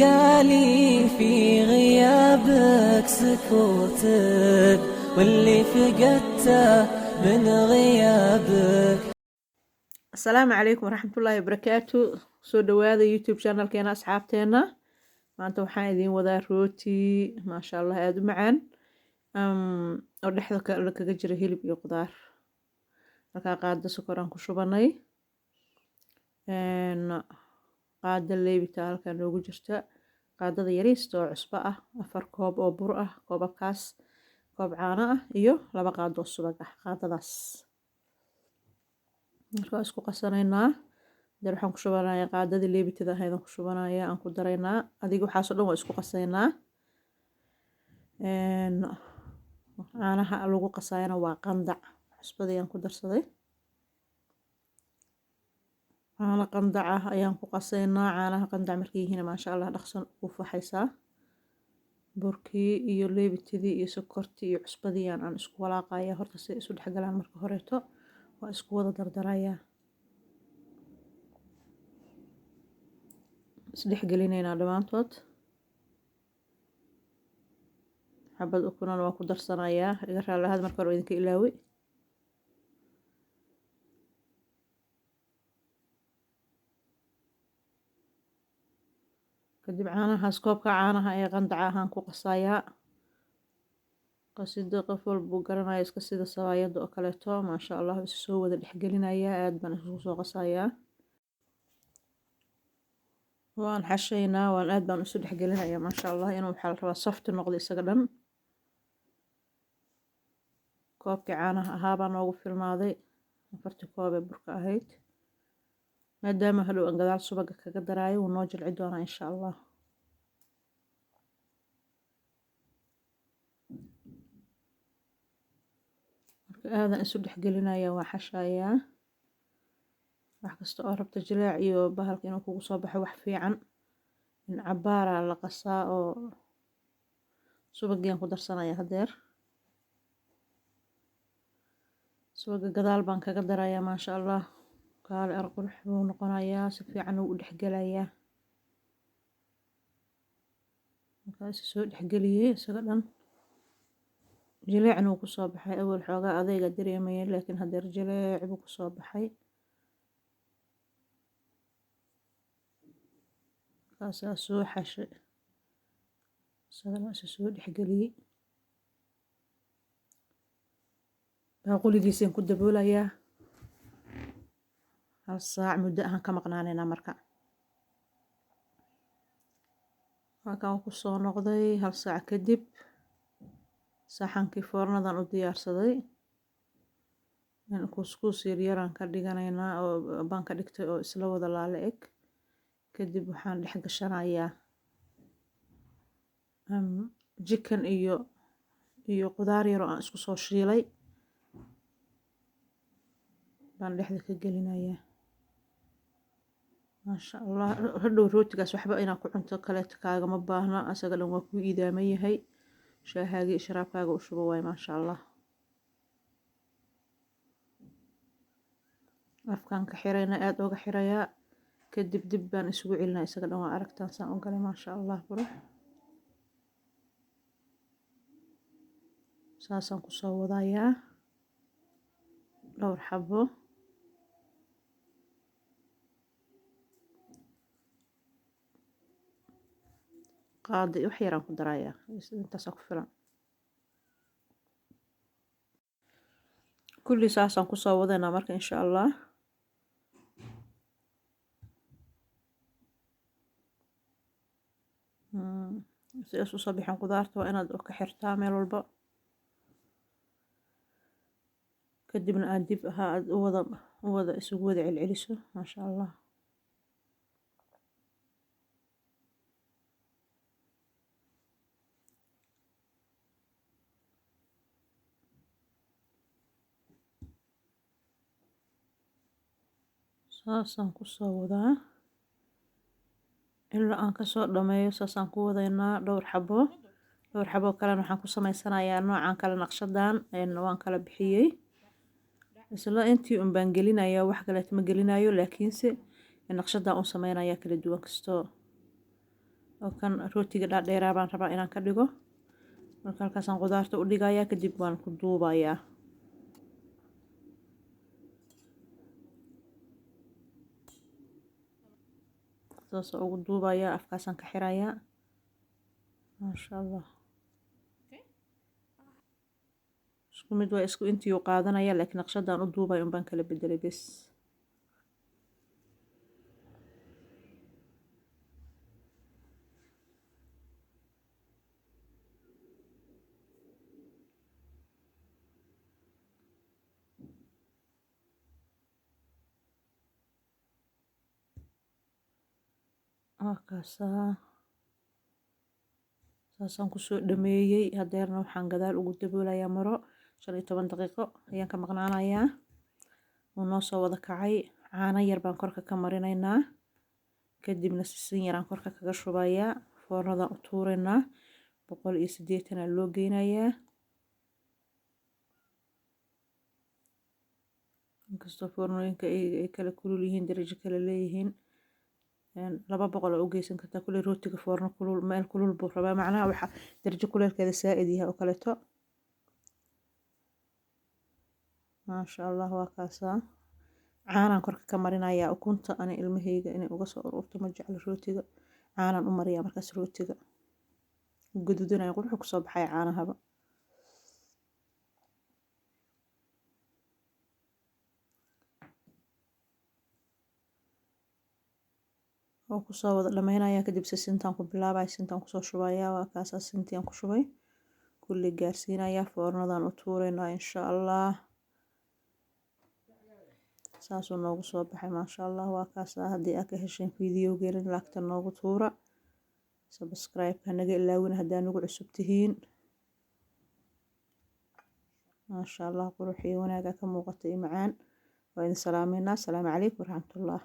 بقالي في غيابك سكوتك واللي فقدته من غيابك. السلام عليكم ورحمة الله وبركاته. soo dhawaada youtube channelkeena asxaabteena. maanta waxaan idiin wadaa rooti maasha allah aada u macaan oo dhexda kaga jira hilib iyo qudaar. markaa qaado sokor aan ku shubanay, qaado leebita halkaa noogu jirta, qaadada yariista oo cusbo ah, 4 koob oo bur ah, koobabkaas, koob caano ah iyo 2 qaado oo subag ah. qaadadaas markaa isku qasanaynaa. dar waxaan ku shubanayaa qaadadii leebitada ahayd aan ku shubanayaa, aan ku daraynaa. adiga waxaasoo dhan waa isku qasaynaa. caanaha lagu qasayana waa qandac, cusbadii aan ku darsaday. caano qandac ah ayaan ku qasaynaa. caanaha qandac markay yihiin maasha allah dhaqsan u faxaysaa. burkii iyo leebitadii iyo sokortii iyo cusbadii aan isku walaaqayaa horta si isu dhexgalaan. marka horeeto waa isku wada dardarayaa, isdhexgelinaynaa dhammaantood. xabad ukunana waa ku darsanayaa, iga raali ahaad marka hore idinka ilaaway. kadib caanahaas, koobka caanaha ee qandaca ahaan ku qasayaa. qasida qof walba uu garanaya iska sida sawaayada oo kaleeto. maasha allah is soo wada dhexgelinayaa, aad baan isugu soo qasayaa. waan xashaynaa, waan aad baan isu dhexgelinayaa maasha allah inuu waxaa la rabaa soft noqdo isaga dhan. koobkii caanaha ahaa baa noogu filmaaday, 4 koob ee burka ahayd. maadaama hadhow aan gadaal subaga kaga daraayo wuu noo jilci doonaa insha allah. marka aadan isu dhexgelinayaa, waa xashayaa. wax kasta oo rabta jilaac iyo bahalka inuu kugu soo baxo wax fiican in cabaara la qasaa. oo subagii aan ku darsanayaa hadeer. subaga gadaal baan kaga darayaa maasha allah. kaale arqurux buu noqonayaa, si fiican uu u dhexgelayaa. markaas soo dhexgeliyay isaga dhan. jileecna wuu ku soo baxay. awal xoogaa adayga dareemayay laakiin hadeer jileec buu ku soo baxay. markaasaa soo xashay, isagana soo dhexgeliyay. baaquligiisaan ku daboolayaa. 1 saac muddo ahaan ka maqnaanaynaa. marka halkaan ku soo noqday 1 saac kadib. saxankii foornadan u diyaarsaday. kuskuus yaryaraan ka dhiganaynaa oo baan ka dhigtay oo isla wada laale eg. kadib waxaan dhex gashanayaa jikan iyo qudaar yar oo aan isku soo shiilay baan dhexda ka gelinayaa. maasha allah hadhow rootigaas waxba inaa ku cunto kaleeto kaagama baahna, asaga dhan waa kuu idaaman yahay. shaahaagii sharaabkaaga u shubo waay maasha allah. afkaan ka xirayna, aada oga xirayaa. kadib dib baan isugu celinaa isaga dhan. waa aragtaan saan u galay maasha allah qurux. saasaan kusoo wadayaa dhowr xabo. qaado wax yaraan ku darayaa, intaasaa ku filan. kulli saasaan kusoo wadaynaa marka insha allah. sidaas usoo bixin qudaarta waa inaad ka xirtaa meel walba. kadibna aad dib ahaa aad u wada isugu wada celceliso maasha allah. saasaan kusoo wadaa ilaa aan kasoo dhameeyo. saasaan ku wadaynaa dhowr xabo kalena waxaan ku samaysanayaa noocan kale naqshadan waan kala bixiyey. isla intii un baan gelinayaa, wax kaleeto ma gelinayo, laakiinse naqshadan u samaynayaa kala duwan kasto oo kan rootiga dhaadheeraa baan rabaa inaan ka dhigo. Marka halkaasaan qudaarta u dhigayaa, kadib waan ku duubayaa. saas ugu duubayaa, afkaasaan ka xirayaa. maasha allah, isku mid waa isku intii uu qaadanaya, laakiin naqshadaan u duubay un baan kala bedelay bes. Halkaasaa saasaan kusoo dhameeyey. Hadeerna waxaan gadaal ugu daboolayaa maro 15 daqiiqo ayaan ka maqnaanayaa. Wuu noo soo wada kacay. Caano yar baan korka ka marinaynaa, kadibna sisin yaraan korka kaga shubayaa. Foornadaan u tuuraynaa, 180 loo geynayaa. inkastoo foornooyinka ay kala kulul yihiin, darajo kala leeyihiin, 200 oo u geysan kartaa. kuley rootiga foorno kulul, meel kulul buu rabaa, macnaha waxa darajo kuleelkeeda saa'id yahay oo kaleeto. maasha allah, waa kaasaa. caanaan korka ka marinayaa ukunta. ani ilmahayga inay uga soo ururto ma jeclo rootiga. caanaan u mariyaa markaas rootiga guduudanaya, wuxuu ku soo baxay caanahaba. oo ku soo wada dhameynaya, kadib sisintaan ku bilaabay. sisintaan kusoo shubayaa, waa kaasaa sisintiaan ku shubay. kulli gaarsiinayaa, foornadaan u tuuraynaa insha allah. saasuu noogu soo baxay maasha allah, waa kaasaa. haddii aad ka hesheen fiidiyogeena laagta noogu tuura, subscribe-ka naga ilaawina haddaa nagu cusub tihiin. maasha allah, qurux iyo wanaaga ka muuqata iyo macaan. waa idin salaameynaa. asalaamu calaykum waraxmatullah.